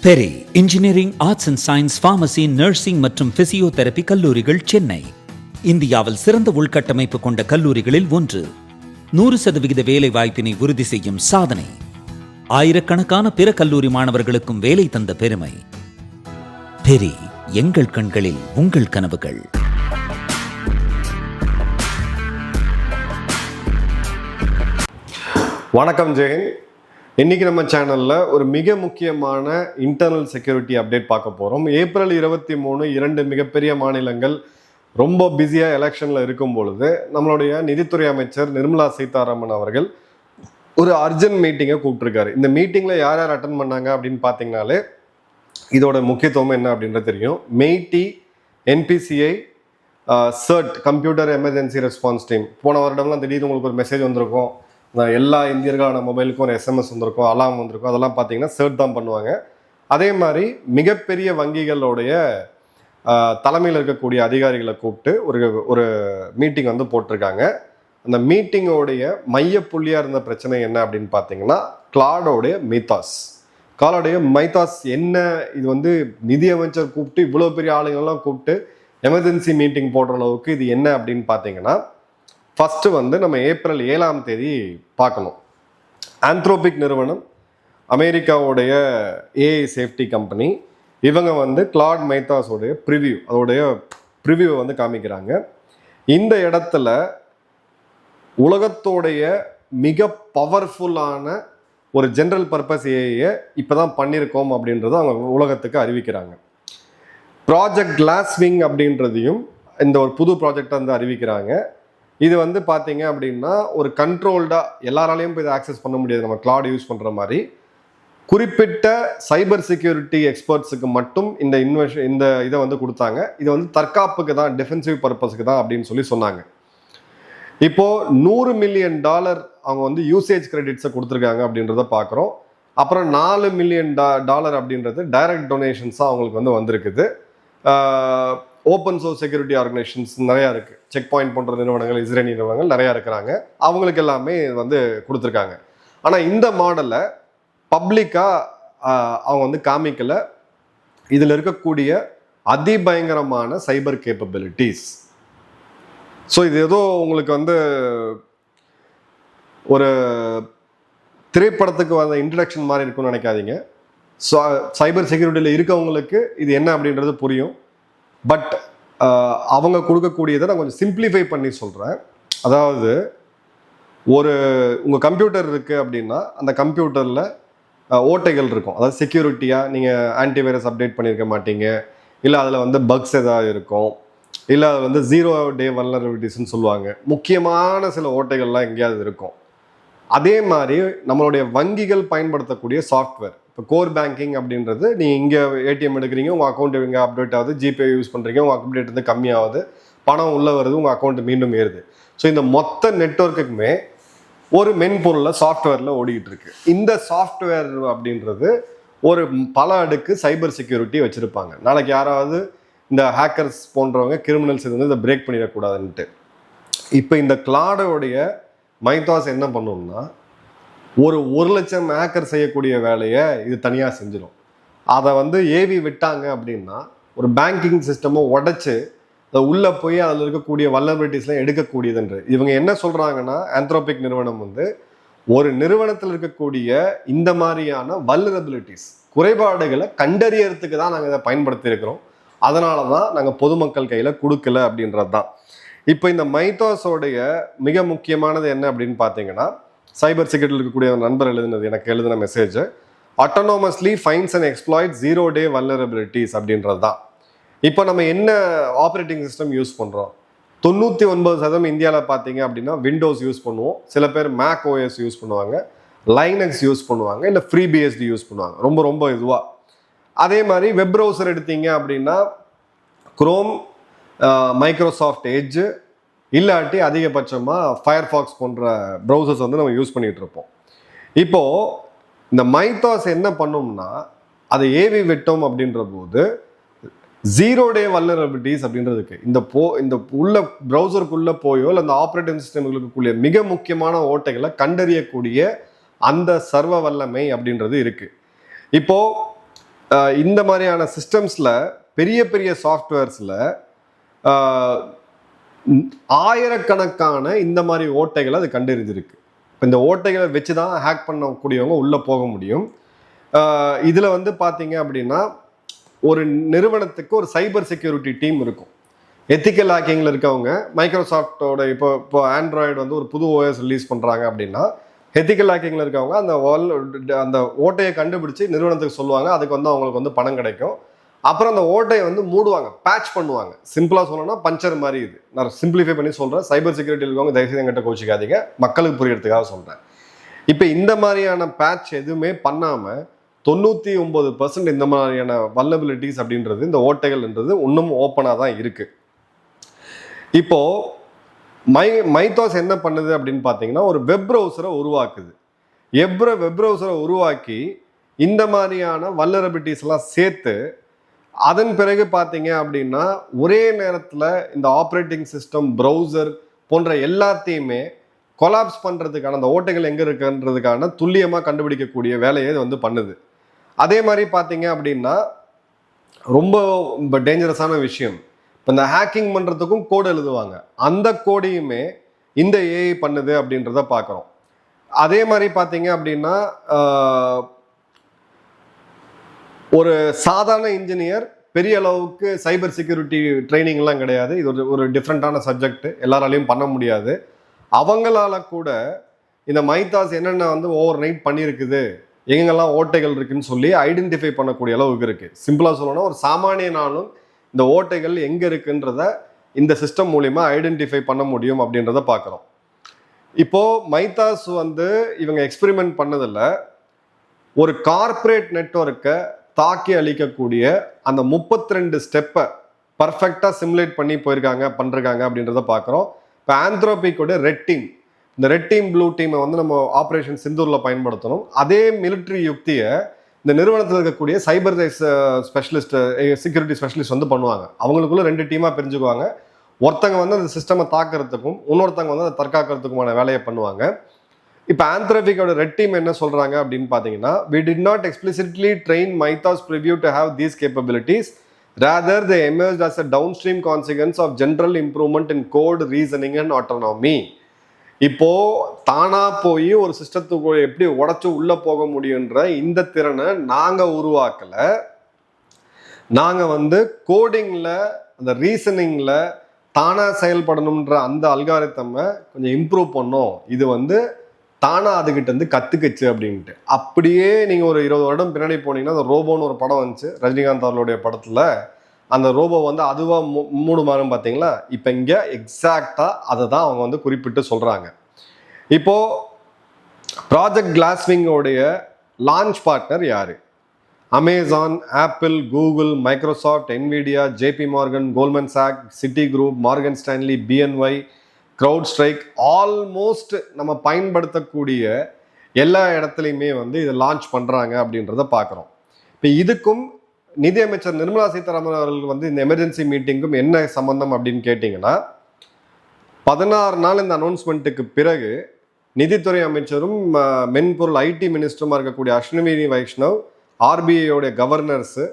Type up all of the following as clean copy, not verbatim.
Peri engineering, arts and science, pharmacy, nursing மற்றும் physiotherapy கல்லூரிகள் சென்னை இந்தியாவில் சிறந்த உள்கட்டமைப்பு கொண்ட கல்லூரிகளில் ஒன்று. 100% வேலை வாய்ப்பினை உறுதி செய்யும் சாதனை. ஆயிரக்கணக்கான பிற கல்லூரி மாணவர்களுக்கும் வேலை தந்த பெருமை. பெரி, எங்கள் கண்களில் உங்கள் கனவுகள். வணக்கம் ஜெயன். இன்னைக்கு நம்ம சேனல்ல ஒரு மிக முக்கியமான இன்டர்னல் செக்யூரிட்டி அப்டேட் பார்க்க போறோம். ஏப்ரல் 23 2 மிகப்பெரிய மாநிலங்கள் ரொம்ப பிஸியா எலெக்ஷன்ல இருக்கும் பொழுது நம்மளுடைய நிதித்துறை அமைச்சர் நிர்மலா சீதாராமன் அவர்கள் ஒரு அர்ஜென்ட் மீட்டிங்கை கூப்பிட்டுருக்காரு. இந்த மீட்டிங்ல யார் யார் அட்டன் பண்ணாங்க அப்படின்னு பார்த்தீங்கன்னாலே இதோட முக்கியத்துவம் என்ன அப்படின்றது தெரியும். Mighty, NPCI, shirt computer emergency response team. போன வருடம்லாம் திடீர்னு உங்களுக்கு ஒரு மெசேஜ் வந்திருக்கும், எல்லா இந்தியர்களான மொபைலுக்கும் ஒரு எஸ்எம்எஸ் வந்திருக்கும், அலாம் வந்திருக்கும். அதெல்லாம் பார்த்தீங்கன்னா சர்ட் தான் பண்ணுவாங்க. அதே மாதிரி மிகப்பெரிய வங்கிகளுடைய தலைமையில் இருக்கக்கூடிய அதிகாரிகளை கூப்பிட்டு ஒரு மீட்டிங் வந்து போட்டிருக்காங்க. அந்த மீட்டிங்கோடைய மையப்புள்ளியாக இருந்த பிரச்சனை என்ன அப்படின்னு பார்த்தீங்கன்னா கிளாடோடைய மைத்தாஸ் என்ன, இது வந்து நிதியமைச்சர் கூப்பிட்டு இவ்வளோ பெரிய ஆளுங்கள்லாம் கூப்பிட்டு எமர்ஜென்சி மீட்டிங் போடுற அளவுக்கு இது என்ன அப்படின்னு பார்த்தீங்கன்னா, ஃபர்ஸ்ட் வந்து நம்ம ஏப்ரல் 7 பார்க்கணும். ஆந்த்ரோபிக் நிறுவனம், அமெரிக்காவுடைய ஏஐ சேஃப்டி கம்பெனி, இவங்க வந்து கிளாட் மைத்தாஸோடைய ப்ரிவியூவை வந்து காமிக்கிறாங்க. இந்த இடத்துல உலகத்தோடைய மிக பவர்ஃபுல்லான ஒரு ஜென்ரல் பர்பஸ் ஏஐயை இப்போதான் பண்ணியிருக்கோம் அப்படின்றத அவங்க உலகத்துக்கு அறிவிக்கிறாங்க. ப்ராஜெக்ட் கிளாஸ்விங் அப்படின்றதையும் இந்த ஒரு புது ப்ராஜெக்டை வந்து அறிவிக்கிறாங்க. இது வந்து பார்த்தீங்க அப்படின்னா ஒரு கண்ட்ரோல்டாக எல்லாராலையும் போய் இதை ஆக்சஸ் பண்ண முடியாது. நம்ம கிளாட் யூஸ் பண்ணுற மாதிரி குறிப்பிட்ட சைபர் செக்யூரிட்டி எக்ஸ்பர்ட்ஸுக்கு மட்டும் இந்த இதை வந்து கொடுத்தாங்க. இது வந்து தற்காப்புக்கு தான், டிஃபென்சிவ் பர்பஸ்க்கு தான் அப்படின்னு சொன்னாங்க. இப்போ $100 மில்லியன் அவங்க வந்து யூசேஜ் கிரெடிட்ஸை கொடுத்துருக்காங்க அப்படின்றத பார்க்குறோம். அப்புறம் $4 மில்லியன் அப்படின்றது டைரக்ட் டொனேஷன்ஸாக அவங்களுக்கு வந்து வந்திருக்குது. ஓப்பன் சோர்ஸ் செக்யூரிட்டி ஆர்கனைசேஷன்ஸ் நிறையா இருக்குது. செக் பாயிண்ட் போன்ற நிறுவனங்கள், இஸ்ரேல் நிறுவனங்கள் நிறையா இருக்கிறாங்க. அவங்களுக்கு எல்லாமே வந்து கொடுத்துருக்காங்க. ஆனால் இந்த மாடலை பப்ளிக்காக அவங்க வந்து காமிக்கலை. இதில் இருக்கக்கூடிய அதிபயங்கரமான சைபர் கேப்பபிலிட்டிஸ். ஸோ இது ஏதோ உங்களுக்கு வந்து ஒரு திரைப்படத்துக்கு வந்த இன்ட்ரடக்ஷன் மாதிரி இருக்குன்னு நினைக்காதீங்க. சைபர் செக்யூரிட்டியில் இருக்கவங்களுக்கு இது என்ன அப்படின்றது புரியும். பட் அவங்க கொடுக்கக்கூடியதை நான் கொஞ்சம் சிம்பிளிஃபை பண்ணி சொல்கிறேன். அதாவது உங்கள் கம்ப்யூட்டர் இருக்குது அப்படின்னா அந்த கம்ப்யூட்டரில் ஓட்டைகள் இருக்கும். அதாவது செக்யூரிட்டியாக நீங்கள் ஆன்டிவைரஸ் அப்டேட் பண்ணியிருக்க மாட்டீங்க, இல்லை அதில் வந்து பக்ஸ் ஏதாவது இருக்கும், இல்லை அது வந்து 0 day வல்னரபிலிட்டிஸ்ன்னு சொல்லுவாங்க. முக்கியமான சில ஓட்டைகள்லாம் எங்கேயாவது இருக்கும். அதே மாதிரி நம்மளுடைய வங்கிகள் பயன்படுத்தக்கூடிய சாஃப்ட்வேர், இப்போ கோர் பேங்கிங் அப்படின்றது, நீங்கள் இங்கே ஏடிஎம் எடுக்கிறீங்க, உங்கள் அக்கௌண்ட் இங்கே அப்டேட் ஆகுது, ஜிபே யூஸ் பண்ணுறீங்க, உங்கள் அப்டேட் வந்து கம்மியாகுது, பணம் உள்ளே வருது, உங்கள் அக்கௌண்ட் மீண்டும் ஏறுது. ஸோ இந்த மொத்த நெட்வொர்க்குக்குமே ஒரு மென்பொருளில் சாஃப்ட்வேரில் ஓடிக்கிட்டு இருக்கு. இந்த சாஃப்ட்வேர் அப்படின்றது ஒரு பல அடுக்கு சைபர் செக்யூரிட்டி வச்சுருப்பாங்க. நாளைக்கு யாராவது இந்த ஹேக்கர்ஸ் போன்றவங்க, கிரிமினல்ஸ் இது வந்து இதை பிரேக் பண்ணிடக்கூடாதுன்ட்டு. இப்போ இந்த கிளாடோடைய மைத்தாஸ் என்ன பண்ணணும்னா, ஒரு 1,00,000 ஹேக்கர் செய்யக்கூடிய வேலையை இது தனியாக செஞ்சிடும். அதை வந்து ஏவி விட்டாங்க அப்படின்னா ஒரு பேங்கிங் சிஸ்டமை உடைச்சு அதை உள்ளே போய் அதில் இருக்கக்கூடிய வல்னரபிலிட்டிஸ்லாம் எடுக்கக்கூடியதுன்று இவங்க என்ன சொல்கிறாங்கன்னா, ஆந்த்ரோபிக் நிறுவனம் வந்து ஒரு நிறுவனத்தில் இருக்கக்கூடிய இந்த மாதிரியான வல்னரபிலிட்டிஸ், குறைபாடுகளை கண்டறியறதுக்கு தான் நாங்கள் இதை பயன்படுத்தி இருக்கிறோம். அதனால தான் நாங்கள் பொதுமக்கள் கையில் கொடுக்கல அப்படின்றது தான். இப்போ இந்த மைத்தாஸோடைய மிக முக்கியமானது என்ன அப்படின்னு பார்த்தீங்கன்னா, சைபர் செக்யூரிட்டியில் இருக்கக்கூடிய நண்பர் எனக்கு எழுதின message, அட்டானமஸ்லி fines and exploit 0 day vulnerabilities அப்படின்றது தான். இப்போ நம்ம என்ன ஆப்ரேட்டிங் சிஸ்டம் யூஸ் பண்ணுறோம்? 99% இந்தியாவில் பார்த்தீங்க அப்படின்னா விண்டோஸ் யூஸ் பண்ணுவோம். சில பேர் மேக் ஓஎஸ் யூஸ் பண்ணுவாங்க, லைனக்ஸ் யூஸ் பண்ணுவாங்க, இல்லை FreeBSD யூஸ் பண்ணுவாங்க. ரொம்ப இதுவாக. அதே மாதிரி வெப் ப்ரௌசர் எடுத்தீங்க அப்படின்னா குரோம், மைக்ரோசாஃப்ட் எட்ஜ், இல்லாட்டி அதிகபட்சமாக ஃபயர்ஃபாக்ஸ் போன்ற ப்ரௌசர்ஸ் வந்து நம்ம யூஸ் பண்ணிகிட்டு இருப்போம். இப்போது இந்த மைத்தாஸ் என்ன பண்ணோம்னா, அதை ஏவி விட்டோம் அப்படின்ற போது 0 day வல்னரபிலிட்டிஸ் அப்படின்றதுக்கு இந்த உள்ள ப்ரௌசருக்குள்ளே போயோ இல்லை அந்த ஆப்ரேட்டிங் சிஸ்டம்களுக்குள்ளே மிக முக்கியமான ஓட்டைகளை கண்டறியக்கூடிய அந்த சர்வ வல்லமை அப்படின்றது இருக்குது. இப்போது இந்த மாதிரியான சிஸ்டம்ஸில் பெரிய பெரிய சாஃப்ட்வேர்ஸில் ஆயிரக்கணக்கான இந்த மாதிரி ஓட்டைகளை அது கண்டறிஞ்சிருக்கு. இப்போ இந்த ஓட்டைகளை வச்சு தான் ஹேக் பண்ணக்கூடியவங்க உள்ளே போக முடியும். இதில் வந்து பார்த்தீங்க அப்படின்னா ஒரு நிறுவனத்துக்கு ஒரு சைபர் செக்யூரிட்டி டீம் இருக்கும். எத்திக்கல் ஹேக்கிங்கில் இருக்கவங்க மைக்ரோசாஃப்டோட இப்போ ஆண்ட்ராய்டு வந்து ஒரு புது ஓஎஸ் ரிலீஸ் பண்ணுறாங்க அப்படின்னா எத்திக்கல் ஹேக்கிங்கில் இருக்கவங்க அந்த ஓட்டையை கண்டுபிடிச்சி நிறுவனத்துக்கு சொல்லுவாங்க. அதுக்கு வந்து அவங்களுக்கு வந்து பணம் கிடைக்கும். அப்புறம் அந்த ஓட்டையை வந்து மூடுவாங்க, பேட்ச் பண்ணுவாங்க. சிம்பிளாக சொல்லணும்னா பஞ்சர் மாதிரி. இது நான் சிம்பிளிஃபை பண்ணி சொல்கிறேன். சைபர் செக்யூரிட்டி இருக்கவங்க தயவுசெய்து என்கிட்ட கோச்சிக்காதீங்க, மக்களுக்கு புரியறதுக்காக சொல்கிறேன். இப்போ இந்த மாதிரியான பேட்ச் எதுவுமே பண்ணாமல் 99% இந்த மாதிரியான வல்னபிலிட்டிஸ் அப்படின்றது, இந்த ஓட்டைகள்ன்றது இன்னும் ஓப்பனாக தான் இருக்குது. இப்போ மைத்தாஸ் என்ன பண்ணுது அப்படின்னு பார்த்தீங்கன்னா ஒரு வெப் ப்ரௌசரை உருவாக்குது. வெப் ப்ரௌசரை உருவாக்கி இந்த மாதிரியான வல்னரபிலிட்டிஸ் எல்லாம் சேர்த்து அதன் பிறகு பார்த்தீங்க அப்படின்னா ஒரே நேரத்தில் இந்த ஆப்ரேட்டிங் சிஸ்டம், ப்ரௌசர் போன்ற எல்லாத்தையுமே கொலாப்ஸ் பண்ணுறதுக்கான, அந்த ஓட்டைகள் எங்கே இருக்குன்றதுக்கான துல்லியமாக கண்டுபிடிக்கக்கூடிய வேலையை இது வந்து பண்ணுது. அதே மாதிரி பார்த்தீங்க அப்படின்னா ரொம்ப டேஞ்சரஸான விஷயம், இப்போ இந்த ஹேக்கிங் பண்ணுறதுக்கும் கோடு எழுதுவாங்க. அந்த கோடையுமே இந்த ஏஐ பண்ணுது அப்படின்றத பார்க்குறோம். அதே மாதிரி பார்த்தீங்க அப்படின்னா ஒரு சாதாரண இன்ஜினியர் பெரிய அளவுக்கு சைபர் செக்யூரிட்டி ட்ரைனிங்லாம் கிடையாது. இது ஒரு டிஃப்ரெண்ட்டான சப்ஜெக்ட், எல்லாராலையும் பண்ண முடியாது. அவங்களால கூட இந்த மைத்தாஸ் என்னென்ன வந்து ஓவர் நைட் பண்ணியிருக்குது, எங்கெங்கெல்லாம் ஓட்டைகள் இருக்குன்னு சொல்லி ஐடென்டிஃபை பண்ணக்கூடிய அளவுக்கு இருக்குது. சிம்பிளாக சொல்லணும்னா ஒரு சாமானியனாலும் இந்த ஓட்டைகள் எங்கே இருக்குன்றத இந்த சிஸ்டம் மூலிமா ஐடென்டிஃபை பண்ண முடியும் அப்படின்றத பார்க்குறோம். இப்போது மைத்தாஸ் வந்து இவங்க எக்ஸ்பெரிமெண்ட் பண்ணதில்ல, ஒரு கார்ப்பரேட் நெட்வொர்க்கை தாக்கி அளிக்கக்கூடிய அந்த 32 ஸ்டெப்பை பர்ஃபெக்டாக சிமுலேட் பண்ணி பண்ணிருக்காங்க அப்படின்றத பார்க்குறோம். இப்போ ஆந்த்ரோபிக்கோட ரெட் டீம், இந்த ரெட் டீம் ப்ளூ டீமை வந்து நம்ம ஆப்ரேஷன் சிந்தூரில் பயன்படுத்தணும். அதே மிலிட்ரி யுக்தியை இந்த நிறுவனத்தில் இருக்கக்கூடிய சைபர் ஸ்பெஷலிஸ்ட், செக்யூரிட்டி ஸ்பெஷலிஸ்ட் வந்து பண்ணுவாங்க. அவங்களுக்குள்ள 2 டீமாக பிரிஞ்சுக்குவாங்க. ஒருத்தங்க வந்து அந்த சிஸ்டமை தாக்குறதுக்கும் இன்னொருத்தங்க வந்து அதை தற்காக்கிறதுக்குமான வேலையை பண்ணுவாங்க. இப்போ ஆந்த்ரோபிக்கோட ரெட் டீம் என்ன சொல்றாங்க அப்படின்னு பார்த்தீங்கன்னா, we did not explicitly train Mythos preview to have these capabilities, rather they emerged as a downstream consequence of general improvement in code, reasoning and autonomy. இப்போ தானா போய் ஒரு சிஸ்டத்துக்கு எப்படி உடச்சு உள்ள போக முடியுன்ற இந்த திறனை நாங்க உருவாக்கல. நாங்க வந்து கோடிங்ல, அந்த ரீசனிங்ல தானா செயல்படணும்ன்ற அந்த அல்காரிதமை கொஞ்சம் இம்ப்ரூவ் பண்ணோம். இது வந்து தானா அதுகிட்ட இருந்து கத்துக்குச்சு அப்படின்ட்டு. அப்படியே நீங்க ஒரு 20 வருடம் பின்னாடி போனீங்கன்னா அந்த ரோபோன்னு ஒரு படம் வந்துச்சு ரஜினிகாந்த் அவர்களுடைய படத்துல. அந்த ரோபோ வந்து அதுவா மூடுமாறும் பார்த்தீங்களா? இப்போ இங்கே எக்ஸாக்டா அதை தான் அவங்க வந்து குறிப்பிட்டு சொல்றாங்க. இப்போ ப்ராஜெக்ட் கிளாஸ்விங்கோடைய லான்ச் பார்ட்னர் யாரு? Amazon, Apple, Google, Microsoft, Nvidia, JP Morgan, Goldman Sachs, Citigroup, Morgan Stanley, BNY, CrowdStrike, almost நம்ம பயன்படுத்தக்கூடிய எல்லா இடத்துலையுமே வந்து இதை லான்ச் பண்ணுறாங்க அப்படின்றத பார்க்குறோம். இப்போ இதுக்கும் நிதியமைச்சர் நிர்மலா சீதாராமன் அவர்கள் வந்து இந்த எமர்ஜென்சி மீட்டிங்கும் என்ன சம்பந்தம் அப்படின்னு கேட்டிங்கன்னா, 16 நாள் இந்த அனௌன்ஸ்மெண்ட்டுக்கு பிறகு நிதித்துறை அமைச்சரும் மென்பொருள் ஐடி மினிஸ்டருமா இருக்கக்கூடிய அஸ்வினி வைஷ்ணவ், ஆர்பிஐயோடைய கவர்னர்ஸு,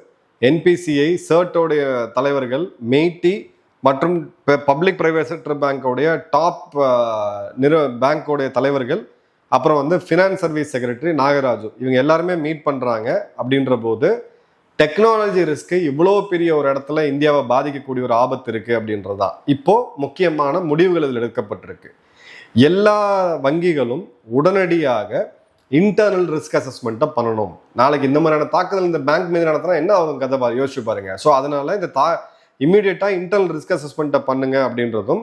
என்பிசிஐ, சர்ட்டோடைய தலைவர்கள், மெய்டி மற்றும் பப்ளிக் பிரைவேட் செக்டர் பேங்கோடைய டாப் பேங்கோடைய தலைவர்கள், அப்புறம் வந்து ஃபினான்ஸ் சர்வீஸ் செக்ரட்டரி நாகராஜு, இவங்க எல்லாருமே மீட் பண்ணுறாங்க. அப்படின்ற போது டெக்னாலஜி ரிஸ்க்கு இவ்வளோ பெரிய ஒரு இடத்துல இந்தியாவை பாதிக்கக்கூடிய ஒரு ஆபத்து இருக்குது அப்படின்றதான் இப்போ முக்கியமான முடிவுகள் இதில் எடுக்கப்பட்டிருக்கு. எல்லா வங்கிகளும் உடனடியாக இன்டர்னல் ரிஸ்க் அசஸ்மெண்ட்டை பண்ணணும். நாளைக்கு இந்த மாதிரியான தாக்குதல் இந்த பேங்க் மீது நடத்தினா என்ன ஆகும் கதை யோசிச்சு பாருங்க. ஸோ அதனால இந்த இம்மீடியட்டாக இன்டர்னல் ரிஸ்க் அசஸ்மெண்ட்டை பண்ணுங்க அப்படின்றதும்,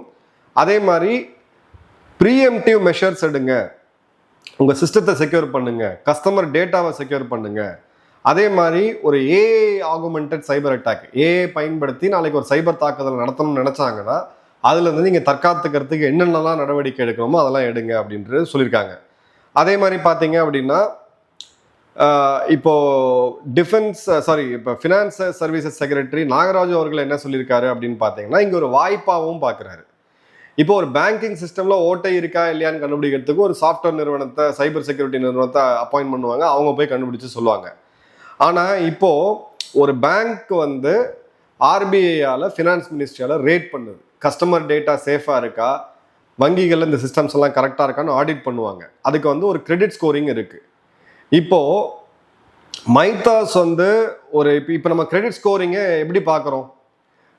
அதே மாதிரி ப்ரீஎம்டிவ் மெஷர்ஸ் எடுங்க, உங்கள் சிஸ்டத்தை செக்யூர் பண்ணுங்க, கஸ்டமர் டேட்டாவை செக்யூர் பண்ணுங்க. அதே மாதிரி ஒரு AI augmented cyber attack, AI பயன்படுத்தி நாளைக்கு ஒரு சைபர் தாக்குதல் நடத்தணும்னு நினச்சாங்கன்னா அதுல இருந்து நீங்கள் தற்காத்துக்கிறதுக்கு என்னென்னலாம் நடவடிக்கை எடுக்கணுமோ அதெல்லாம் எடுங்க அப்படின்றது சொல்லியிருக்காங்க. அதே மாதிரி பார்த்தீங்க அப்படின்னா இப்போ இப்போ ஃபினான்ஸ் சர்வீசஸ் செக்ரட்டரி நாகராஜு அவர்கள் என்ன சொல்லியிருக்காரு அப்படின்னு பார்த்தீங்கன்னா, இங்கே ஒரு வாய்ப்பாகவும் பார்க்குறாரு. இப்போ ஒரு பேங்கிங் சிஸ்டம்ல ஓட்டை இருக்கா இல்லையான்னு கண்டுபிடிக்கிறதுக்கு ஒரு சாஃப்ட்வேர் நிறுவனத்தை, சைபர் செக்யூரிட்டி நிறுவனத்தை அப்பாயின்ட் பண்ணுவாங்க. அவங்க போய் கண்டுபிடிச்சு சொல்லுவாங்க. ஆனால் இப்போ ஒரு பேங்க் வந்து ஆர்பிஐயால் ஃபினான்ஸ் மினிஸ்ட்ரியால் ரேட் பண்ணுது, கஸ்டமர் டேட்டா சேஃபாக இருக்கா, வங்கிகள் இந்த சிஸ்டம்ஸ் எல்லாம் கரெக்டாக இருக்கான்னு ஆடிட் பண்ணுவாங்க. அதுக்கு வந்து ஒரு கிரெடிட் ஸ்கோரிங் இருக்குது. இப்போது மைத்தாஸ் வந்து ஒரு இப்போ நம்ம கிரெடிட் ஸ்கோரிங்கை எப்படி பார்க்குறோம்?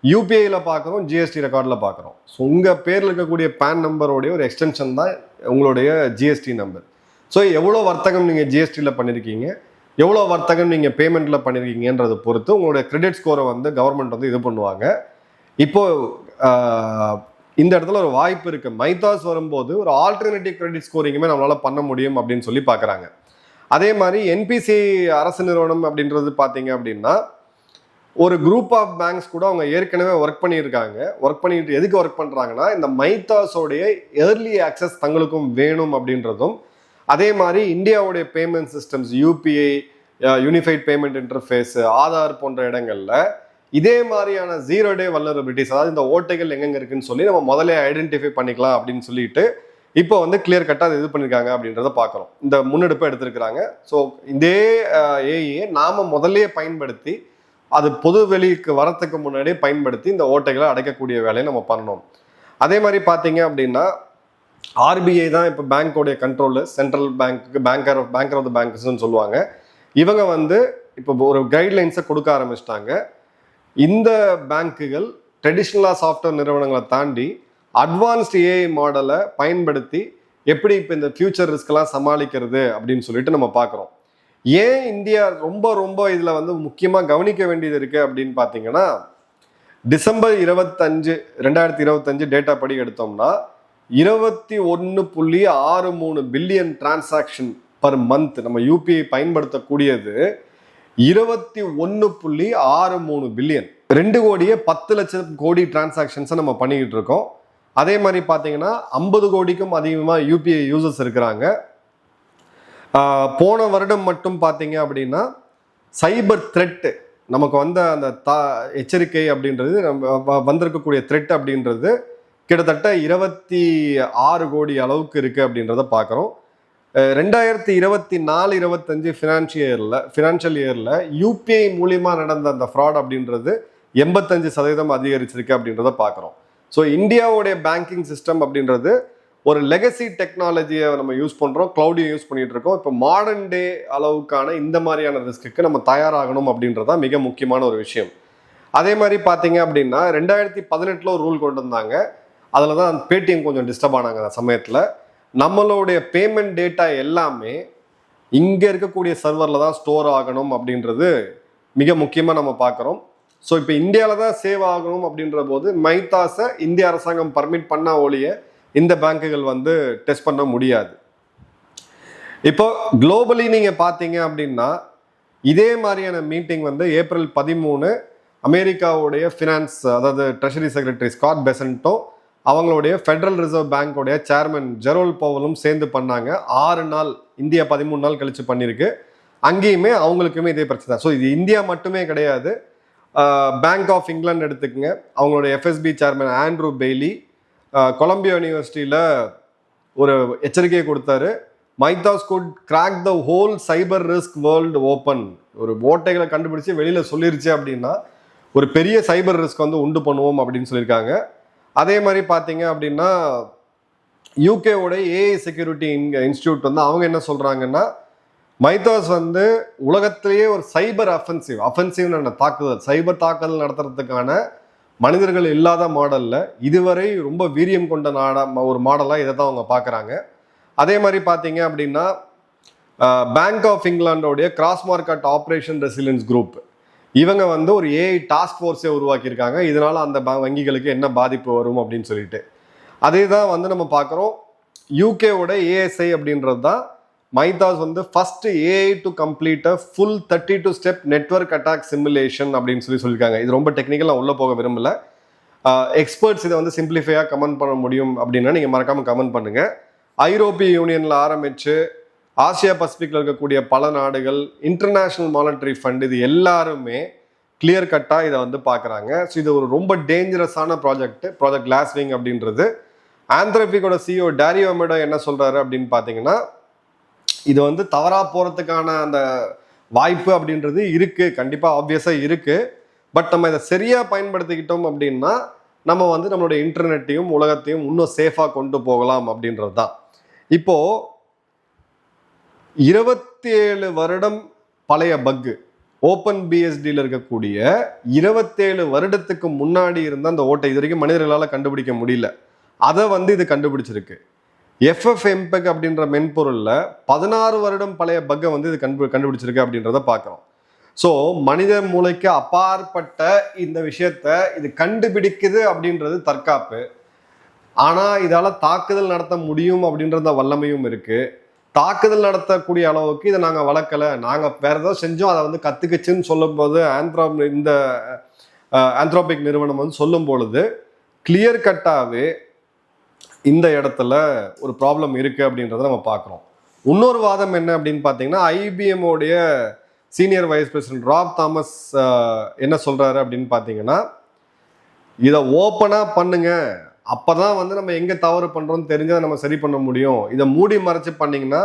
யூபிஐயில் பார்க்குறோம், ஜிஎஸ்டி ரெக்கார்டில் பார்க்குறோம். ஸோ உங்கள் பேரில் இருக்கக்கூடிய பேன் நம்பரோடைய ஒரு எக்ஸ்டென்ஷன் தான் உங்களுடைய ஜிஎஸ்டி நம்பர். ஸோ எவ்வளோ வர்த்தகம் நீங்கள் ஜிஎஸ்டியில் பண்ணியிருக்கீங்க, எவ்வளோ வர்த்தகம் நீங்கள் பேமெண்ட்டில் பண்ணியிருக்கீங்கன்றதை பொறுத்து உங்களுடைய கிரெடிட் ஸ்கோரை வந்து கவர்மெண்ட் வந்து இது பண்ணுவாங்க. இப்போது இந்த இடத்துல ஒரு வாய்ப்பு இருக்குது. மைத்தாஸ் வரும்போது ஒரு ஆல்டர்னேட்டிவ் கிரெடிட் ஸ்கோரிங்குமே நம்மளால் பண்ண முடியும் அப்படின்னு சொல்லி பார்க்குறாங்க. அதே மாதிரி என்பிசி அரசு நிறுவனம் அப்படின்றது பார்த்தீங்க அப்படின்னா ஒரு குரூப் ஆஃப் பேங்க்ஸ் கூட அவங்க ஏற்கனவே ஒர்க் பண்ணியிருக்காங்க. ஒர்க் பண்ணிட்டு எதுக்கு ஒர்க் பண்ணுறாங்கன்னா, இந்த மைத்தாஸோடைய ஏர்லி ஆக்சஸ் தங்களுக்கும் வேணும் அப்படின்றதும், அதே மாதிரி இந்தியாவுடைய payment systems UPI, unified payment interface, Aadhaar போன்ற இடங்கள்ல இதே மாதிரியான 0 day வல்னரபிலிட்டிஸ், அதாவது இந்த ஓட்டைகள் எங்கெங்க இருக்குன்னு சொல்லி நம்ம முதல்ல ஐடென்டிஃபை பண்ணிக்கலாம் அப்படின்னு சொல்லிட்டு இப்போ வந்து கிளியர் கட்டாக அது இது பண்ணியிருக்காங்க அப்படின்றத பார்க்குறோம். இந்த முன்னெடுப்பை எடுத்திருக்கிறாங்க. ஸோ இதே ஏஐயை நாம் முதல்லையே பயன்படுத்தி அது பொது வெளிக்கு வரத்துக்கு முன்னாடியே பயன்படுத்தி இந்த ஓட்டைகளை அடைக்கக்கூடிய வேலையை நம்ம பண்ணணும். அதே மாதிரி பார்த்தீங்க அப்படின்னா ஆர்பிஐ தான் இப்போ பேங்கோடைய controller, central bank banker of the பேங்க்ஸ்ன்னு சொல்லுவாங்க. இவங்க வந்து இப்போ ஒரு கைட்லைன்ஸை கொடுக்க ஆரம்பிச்சிட்டாங்க. இந்த பேங்க்குகள் ட்ரெடிஷ்னலாக சாஃப்ட்வேர் நிறுவனங்களை தாண்டி அட்வான்ஸ்டு ஏஐ மாடலை பயன்படுத்தி எப்படி இப்போ இந்த ஃபியூச்சர் ரிஸ்கெல்லாம் சமாளிக்கிறது அப்படின்னு சொல்லிட்டு நம்ம பார்க்குறோம். ஏன் இந்தியா ரொம்ப ரொம்ப இதில் வந்து முக்கியமாக கவனிக்க வேண்டியது இருக்குது அப்படின்னு பார்த்தீங்கன்னா, டிசம்பர் 25, 2025 டேட்டா படி எடுத்தோம்னா 21.63 பில்லியன் டிரான்சாக்ஷன் பர் மந்த் நம்ம யூபிஐ பயன்படுத்தக்கூடியது 21.63 பில்லியன், 2,10,00,000 கோடி டிரான்சாக்ஷன்ஸை நம்ம பண்ணிக்கிட்டு இருக்கோம். அதே மாதிரி பார்த்தீங்கன்னா 50 கோடிக்கும் அதிகமாக யூபிஐ யூசர்ஸ் இருக்கிறாங்க. போன வருடம் மட்டும் பார்த்தீங்க அப்படின்னா சைபர் த்ரெட்டு நமக்கு வந்த அந்த எச்சரிக்கை அப்படின்றது, வந்திருக்கக்கூடிய த்ரெட் அப்படின்றது கிட்டத்தட்ட 26 கோடி அளவுக்கு இருக்குது அப்படின்றத பார்க்குறோம். 2024-25 ஃபினான்ஷியல் இயரில் யூபிஐ மூலிமா நடந்த அந்த ஃப்ராட் அப்படின்றது 85% அதிகரிச்சிருக்கு அப்படின்றத பார்க்குறோம். ஸோ இந்தியாவுடைய பேங்கிங் சிஸ்டம் அப்படின்றது ஒரு லெகசி டெக்னாலஜியை நம்ம யூஸ் பண்ணுறோம், க்ளவுடையும் யூஸ் பண்ணிட்டு இருக்கோம். இப்போ மாடர்ன் டே அளவுக்கான இந்த மாதிரியான ரிஸ்க்கு நம்ம தயாராகணும் அப்படின்றது தான் மிக முக்கியமான ஒரு விஷயம். அதே மாதிரி பார்த்தீங்க அப்படின்னா 2018 ஒரு ரூல் கொண்டு வந்தாங்க. அதில் தான் பேடிஎம் கொஞ்சம் டிஸ்டர்ப் ஆனாங்க அந்த சமயத்தில். நம்மளுடைய பேமெண்ட் டேட்டா எல்லாமே இங்கே இருக்கக்கூடிய சர்வரில் தான் ஸ்டோர் ஆகணும் அப்படின்றது மிக முக்கியமாக நம்ம பார்க்குறோம். ஸோ இப்போ இந்தியாவில் தான் சேவ் ஆகணும் அப்படின்ற போது மைத்தாஸை இந்திய அரசாங்கம் பர்மிட் பண்ண ஒழிய இந்த பேங்குகள் வந்து டெஸ்ட் பண்ண முடியாது. இப்போ குளோபலி நீங்கள் பார்த்தீங்க அப்படின்னா இதே மாதிரியான மீட்டிங் வந்து April 13 அமெரிக்காவுடைய ஃபினான்ஸ், அதாவது ட்ரெஷரி செக்ரட்டரி ஸ்காட் பெசன்ட்டோ அவங்களுடைய ஃபெடரல் ரிசர்வ் பேங்கோடைய சேர்மன் ஜெரோல் பவலும் சேர்ந்து பண்ணாங்க. 6 நாள், இந்தியா 13 நாள் கழிச்சு பண்ணியிருக்கு. அங்கேயுமே அவங்களுக்குமே இதே பிரச்சனை தான். ஸோ இது இந்தியா மட்டுமே கிடையாது. பேங்க் ஆஃப் இங்கிலாந்து எடுத்துக்கங்க, அவங்களுடைய FSB chairman Andrew Bailey Columbia யூனிவர்சிட்டியில் ஒரு எச்சரிக்கையை கொடுத்தாரு. Mythos could crack the whole cyber risk world open. ஒரு ஓட்டைகளை கண்டுபிடிச்சு வெளியில் சொல்லிருச்சு அப்படின்னா ஒரு பெரிய சைபர் ரிஸ்க் வந்து உண்டு பண்ணுவோம் அப்படின்னு சொல்லியிருக்காங்க. அதே மாதிரி பார்த்தீங்க அப்படின்னா யூகேவோட ஏஐ செக்யூரிட்டி இன்ஸ்டியூட் வந்து அவங்க என்ன சொல்கிறாங்கன்னா, மைத்தாஸ் வந்து உலகத்திலேயே ஒரு சைபர் அஃபென்சிவ் தாக்குதல், சைபர் தாக்குதல் நடத்துறதுக்கான மனிதர்கள் இல்லாத மாடலில் இதுவரை ரொம்ப வீரியம் கொண்ட ஒரு மாடலாக இதை தான் அவங்க பார்க்குறாங்க. அதே மாதிரி பார்த்தீங்க அப்படின்னா பேங்க் ஆஃப் இங்கிலாண்டோடைய cross market operation resilience group இவங்க வந்து ஒரு ஏஐ டாஸ்க் ஃபோர்ஸே உருவாக்கியிருக்காங்க. இதனால் அந்த வங்கிகளுக்கு என்ன பாதிப்பு வரும் அப்படின்னு சொல்லிட்டு அதே தான் வந்து நம்ம பார்க்குறோம். யூகேவோட ஏஎஸ்ஐ அப்படின்றது தான் மைத்தாஸ் வந்து first AI to complete a full 32 step network attack simulation அப்படின்னு சொல்லியிருக்காங்க. இது ரொம்ப டெக்னிக்கல், நான் உள்ளே போக விரும்பல. எக்ஸ்பர்ட்ஸ் இதை வந்து சிம்பிளிஃபையாக கமெண்ட் பண்ண முடியும் அப்படின்னா நீங்கள் மறக்காமல் கமெண்ட் பண்ணுங்கள். ஐரோப்பிய யூனியனில் ஆரம்பித்து ஆசியா பசிபிக்கில் இருக்கக்கூடிய பல நாடுகள், இன்டர்நேஷ்னல் மானிட்டரி ஃபண்ட், இது எல்லாருமே கிளியர் கட்டாக இதை வந்து பார்க்குறாங்க. ஸோ இது ஒரு ரொம்ப டேஞ்சரஸான ப்ராஜெக்ட் கிளாஸ்விங் அப்படின்றது. ஆந்த்ரோபிக்கோட சிஇஓ டாரியோ அமெடோ என்ன சொல்கிறாரு அப்படின்னு பார்த்தீங்கன்னா, இது வந்து தவறாக போகிறதுக்கான அந்த வாய்ப்பு அப்படின்றது இருக்குது, கண்டிப்பாக ஆப்வியஸாக இருக்குது. பட் நம்ம இதை சரியாக பயன்படுத்திக்கிட்டோம் அப்படின்னா நம்ம வந்து நம்மளுடைய இன்டர்நெட்டையும் உலகத்தையும் இன்னும் சேஃபாக கொண்டு போகலாம் அப்படின்றது தான். இப்போது 27 வருடம் பழைய பக்கு ஓப்பன் பிஎஸ்டியில் இருக்கக்கூடிய 27 வருடத்துக்கு முன்னாடி இருந்த அந்த ஓட்டை இது வரைக்கும் மனிதர்களால் கண்டுபிடிக்க முடியல. அதை வந்து இது கண்டுபிடிச்சிருக்கு. FFmpeg அப்படின்ற மென்பொருளில் 16 வருடம் பழைய பக்கை வந்து இது கண்டுபிடிச்சிருக்கு அப்படின்றத பார்க்குறோம். ஸோ மனித மூளைக்கு அப்பாற்பட்ட இந்த விஷயத்த இது கண்டுபிடிக்குது அப்படின்றது தற்காப்பு. ஆனால் இதால் தாக்குதல் நடத்த முடியும் அப்படின்றத வல்லமையும் இருக்குது. தாக்குதல் நடத்தக்கூடிய அளவுக்கு இதை நாங்கள் வளர்க்கலை, நாங்கள் வேற ஏதாவது செஞ்சோம் அதை வந்து கற்றுக்குச்சுன்னு சொல்லும்போது இந்த ஆந்த்ரோபிக் நிறுவனம் வந்து சொல்லும் பொழுது கிளியர் கட்டாகவே இந்த இடத்துல ஒரு ப்ராப்ளம் இருக்குது அப்படின்றத நம்ம பார்க்குறோம். இன்னொரு வாதம் என்ன அப்படின்னு பார்த்தீங்கன்னா, IBM-உடைய senior vice president Rob Thomas என்ன சொல்கிறாரு அப்படின்னு பார்த்தீங்கன்னா, இதை ஓப்பனாக பண்ணுங்க, அப்போ தான் வந்து நம்ம எங்கே தவறு பண்ணுறோம்னு தெரிஞ்சால் நம்ம சரி பண்ண முடியும். இதை மூடி மறைச்சு பண்ணிங்கன்னா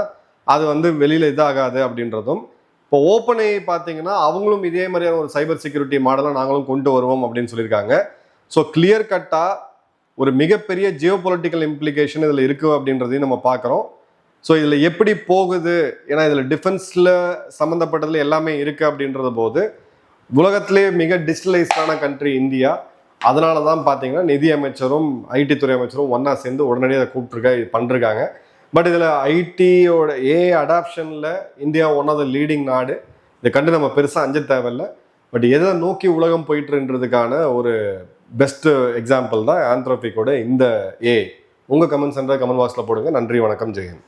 அது வந்து வெளியில் இதாகாது அப்படின்றதும். இப்போ ஓப்பனை பார்த்தீங்கன்னா அவங்களும் இதே மாதிரியான ஒரு சைபர் செக்யூரிட்டி மாடலாக நாங்களும் கொண்டு வருவோம் அப்படின்னு சொல்லியிருக்காங்க. ஸோ கிளியர் கட்டாக ஒரு மிகப்பெரிய ஜியோ பொலிட்டிக்கல் இம்ப்ளிகேஷன் இதில் இருக்குது அப்படின்றதையும் நம்ம பார்க்குறோம். ஸோ இதில் எப்படி போகுது, ஏன்னா இதில் டிஃபென்ஸில் சம்மந்தப்பட்டதில் எல்லாமே இருக்குது அப்படின்றது போது உலகத்திலே மிக டிஜிட்டலைஸ்டான கண்ட்ரி இந்தியா. அதனால தான் பார்த்தீங்கன்னா நிதி அமைச்சரும் ஐடி துறை அமைச்சரும் ஒன்றா சேர்ந்து உடனடியாக கூப்பிட்டுருக்க பண்ணிருக்காங்க. பட் இதில் ஐடியோட அடாப்ஷனில் India one of the leading நாடு. இதை கண்டு நம்ம பெருசாக அஞ்ச தேவையில்லை. பட் எதை நோக்கி உலகம் போயிட்டுன்றதுக்கான ஒரு பெஸ்ட் எக்ஸாம்பிள் தான் ஆந்த்ரோபிக்கோட இந்த உங்கள் கமெண்ட் சென்டர் கமெண்ட் பாக்ஸில் போடுங்க. நன்றி, வணக்கம், ஜெயன்.